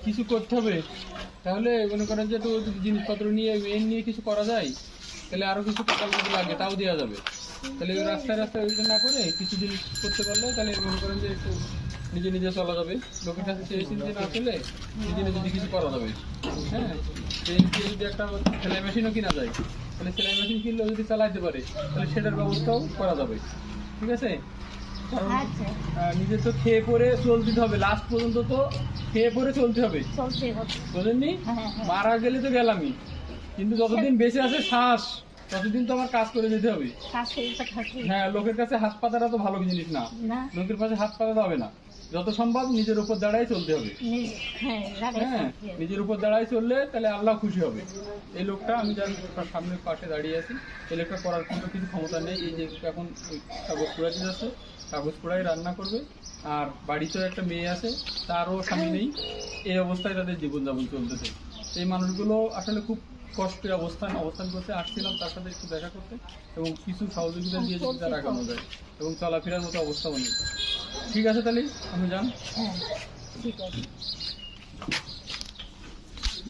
কিছু করতে হবে। তাহলে মনে করেন যে একটু যদি জিনিসপত্র নিয়ে নিয়ে কিছু করা যায়, তাহলে আরো কিছু টাকা যদি লাগে তাও দেওয়া যাবে। তাহলে ওই রাস্তায় রাস্তায় ওইটা না করে কিছু জিনিস করতে পারলে তাহলে মনে করেন যে একটু নিজে নিজে চলা যাবে। লোকের কাছে চেয়ে চিনতে না চলে নিজে নিজে যদি কিছু করা যাবে। হ্যাঁ, সেই যদি একটা সেলাই মেশিনও কিনা যায়, তাহলে সেলাই মেশিন কিনলেও যদি চালাইতে পারে তাহলে সেটার ব্যবস্থাও করা যাবে। ঠিক আছে? কারণ নিজে তো খেয়ে পরে চলতে হবে, লাস্ট পর্যন্ত তো খেয়ে পরে চলতে হবে, বুঝলেননি? মারা গেলে তো গেলামই, কিন্তু যতদিন বেঁচে আছে শ্বাস ততদিন তো আমার কাজ করে যেতে হবে। হ্যাঁ, লোকের কাছে হাত পাতাটা তো ভালো জিনিস না, লোকের কাছে হাত পাতা হবে না। যত সম্ভব নিজের উপর দাঁড়াই চলতে হবে। হ্যাঁ, নিজের উপর দাঁড়াই চললে তাহলে আল্লাহ খুশি হবে। এই লোকটা, আমি যার সামনে পাশে দাঁড়িয়ে আছি, এই লোকটা করার কোনো কিছু ক্ষমতা নেই। এই যে এখন কাগজ কুড়াতে যাচ্ছে, কাগজ কুড়াই রান্না করবে, আর বাড়িতেও একটা মেয়ে আছে, তারও স্বামী নেই। এই অবস্থায় তাদের জীবনযাপন চলতেছে। এই মানুষগুলো আসলে খুব কষ্টের অবস্থান করতে আসছিলাম তার সাথে একটু দেখা করতে, এবং কিছু সহযোগিতা দিয়ে যদি তারা রাখানো যায়, এবং চলাফেরার মতো অবস্থাও নেই। ঠিক আছে, তাহলে আপনি যান। ঠিক আছে।